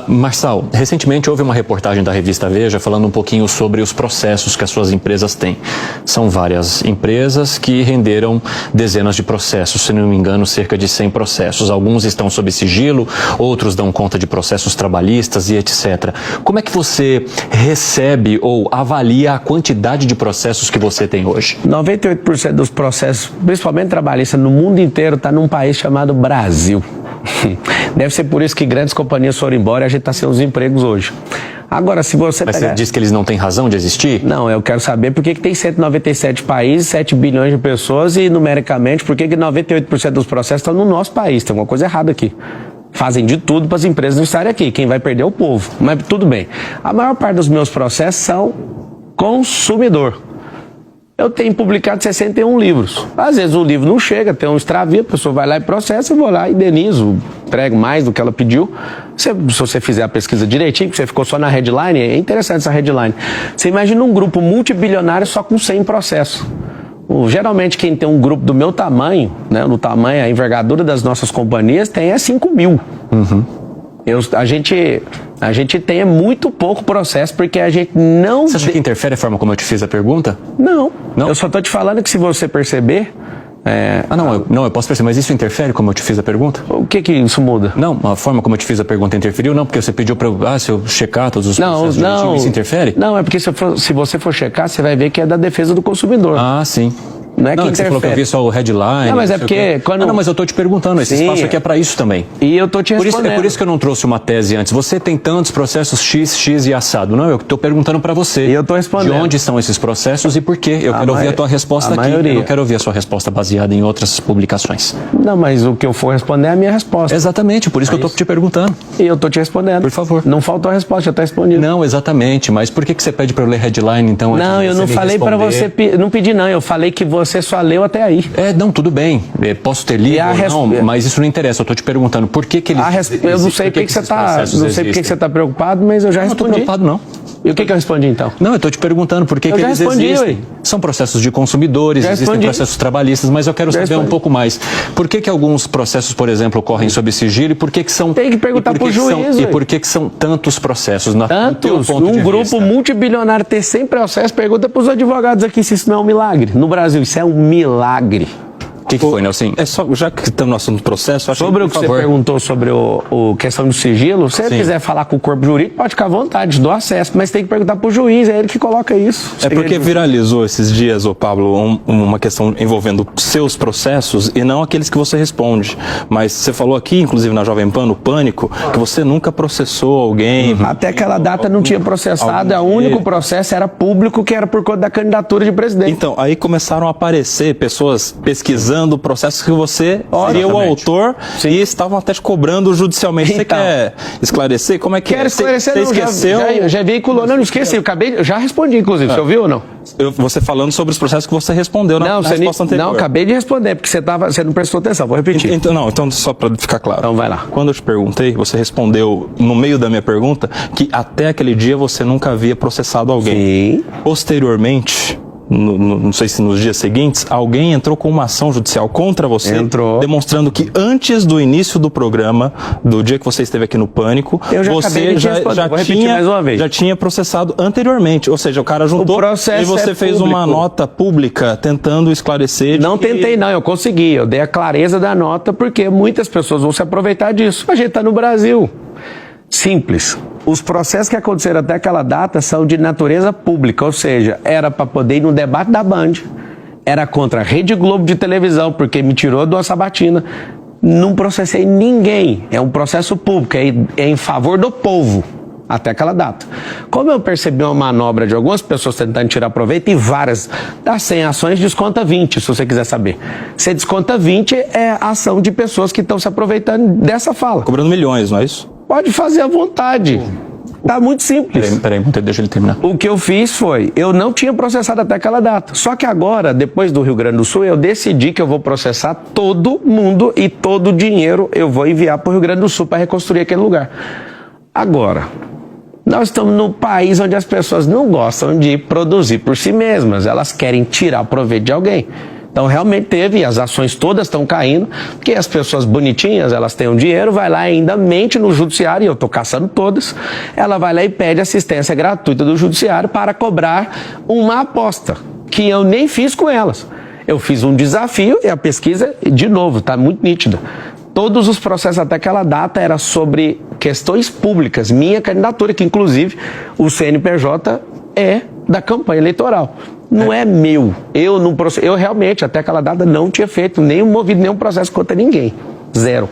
Marçal, recentemente houve uma reportagem da revista Veja falando um pouquinho sobre os processos que as suas empresas têm. São várias empresas que renderam dezenas de processos, se não me engano, cerca de 100 processos. Alguns estão sob sigilo, outros dão conta de processos trabalhistas e etc. Como é que você recebe ou avalia a quantidade de processos que você tem hoje? 98% dos processos, principalmente trabalhistas, no mundo inteiro está num país chamado Brasil. Deve ser por isso que grandes companhias foram embora e a gente está sem os empregos hoje. Agora, se você Mas você diz que eles não têm razão de existir? Não, eu quero saber por que tem 197 países, 7 bilhões de pessoas e, numericamente, por que 98% dos processos estão no nosso país. Tem uma coisa errada aqui. Fazem de tudo para as empresas não estarem aqui. Quem vai perder é o povo. Mas tudo bem. A maior parte dos meus processos são consumidor. Eu tenho publicado 61 livros. Às vezes o livro não chega, tem um extravio, a pessoa vai lá e processa, eu vou lá e indenizo, entrego mais do que ela pediu. Se você fizer a pesquisa direitinho, porque você ficou só na headline, é interessante essa headline. Você imagina um grupo multibilionário só com 100 processos. Geralmente quem tem um grupo do meu tamanho, né, no tamanho, a envergadura das nossas companhias, tem 5 mil. A gente tem muito pouco processo porque a gente não... Você acha que interfere a forma como eu te fiz a pergunta? Não. Eu só estou te falando que se você perceber... eu posso perceber, mas isso interfere como eu te fiz a pergunta? O que isso muda? Não, a forma como eu te fiz a pergunta interferiu, não, porque você pediu para se eu checar todos os processos direitinho, isso interfere? Não, é porque se você for checar, você vai ver que é da defesa do consumidor. Ah, sim. Não é que você falou que eu vi só o headline. Não, mas é porque... Não, mas eu estou te perguntando, esse espaço aqui é para isso também. E eu estou te respondendo. É por isso que eu não trouxe uma tese antes. Você tem tantos processos X e assado. Não, eu estou perguntando para você. E eu estou respondendo. De onde são esses processos e por quê? Eu quero ouvir a tua resposta aqui. Eu não quero ouvir a sua resposta baseada em outras publicações. Não, mas o que eu for responder é a minha resposta. Exatamente, por isso que eu estou te perguntando. E eu estou te respondendo. Por favor. Não faltou a resposta, já está respondido. Não, exatamente. Mas por que você pede para eu ler headline, então? Não, eu não falei para você... Não pedi, não. Eu falei que você só leu até aí. Não, tudo bem. Posso ter lido ou não, mas isso não interessa. Eu estou te perguntando por que eles... Eu não sei por que você está... Não sei por que você está preocupado, mas eu já respondi. Não estou preocupado, não. E o que eu respondi, então? Não, eu estou te perguntando por que eles existem. São processos de consumidores, existem processos trabalhistas, mas eu quero saber um pouco mais. Por que alguns processos, por exemplo, ocorrem sob sigilo e por que são... Tem que perguntar para o juiz. E por que são tantos processos? Tantos? Um grupo multibilionário ter 100 processos, pergunta para os advogados aqui se isso não é um milagre. No Brasil, isso é um milagre. O que foi, Nelson? Já que estamos no assunto do processo... Sobre o que você perguntou sobre o questão do sigilo, se você quiser falar com o corpo jurídico, pode ficar à vontade, dou acesso, mas tem que perguntar para o juiz, é ele que coloca isso. É porque viralizou esses dias, Pablo, uma questão envolvendo seus processos e não aqueles que você responde. Mas você falou aqui, inclusive na Jovem Pan, no Pânico, que você nunca processou alguém. Até aquela data não tinha processado, o único processo era público, que era por conta da candidatura de presidente. Então, aí começaram a aparecer pessoas pesquisando processos que você seria o autor e estavam até te cobrando judicialmente. Você quer esclarecer? Como é que Quero esclarecer, você esqueceu? Já veiculou. Não esqueci, eu já respondi, inclusive. Você ouviu ou não? Você falando sobre os processos que você respondeu na resposta anterior. Não, acabei de responder, porque você não prestou atenção. Vou repetir. Então só para ficar claro. Então vai lá. Quando eu te perguntei, você respondeu no meio da minha pergunta que até aquele dia você nunca havia processado alguém. Sim. Posteriormente... não sei se nos dias seguintes, alguém entrou com uma ação judicial contra você, demonstrando que antes do início do programa, do dia que você esteve aqui no Pânico, você já tinha processado anteriormente. Ou seja, o cara juntou e você fez uma nota pública tentando esclarecer. Não tentei, não, eu consegui. Eu dei a clareza da nota porque muitas pessoas vão se aproveitar disso. A gente está no Brasil. Simples. Os processos que aconteceram até aquela data são de natureza pública, ou seja, era para poder ir no debate da Band, era contra a Rede Globo de televisão, porque me tirou de uma sabatina. Não processei ninguém, é um processo público, é em favor do povo, até aquela data. Como eu percebi uma manobra de algumas pessoas tentando tirar proveito, e várias, das 100 ações, desconta 20, se você quiser saber. Se desconta 20, é ação de pessoas que estão se aproveitando dessa fala. Cobrando milhões, não é isso? Pode fazer à vontade. Tá muito simples. Peraí, deixa ele terminar. O que eu fiz foi, eu não tinha processado até aquela data. Só que agora, depois do Rio Grande do Sul, eu decidi que eu vou processar todo mundo e todo o dinheiro eu vou enviar para o Rio Grande do Sul para reconstruir aquele lugar. Agora, nós estamos num país onde as pessoas não gostam de produzir por si mesmas. Elas querem tirar proveito de alguém. Então realmente teve, as ações todas estão caindo, porque as pessoas bonitinhas, elas têm um dinheiro, vai lá e ainda mente no judiciário, e eu estou caçando todas, ela vai lá e pede assistência gratuita do judiciário para cobrar uma aposta, que eu nem fiz com elas. Eu fiz um desafio e a pesquisa, de novo, está muito nítida. Todos os processos até aquela data era sobre questões públicas, minha candidatura, que inclusive o CNPJ é da campanha eleitoral. Não é meu. Eu realmente, até aquela data, não tinha feito movido nenhum processo contra ninguém. Zero.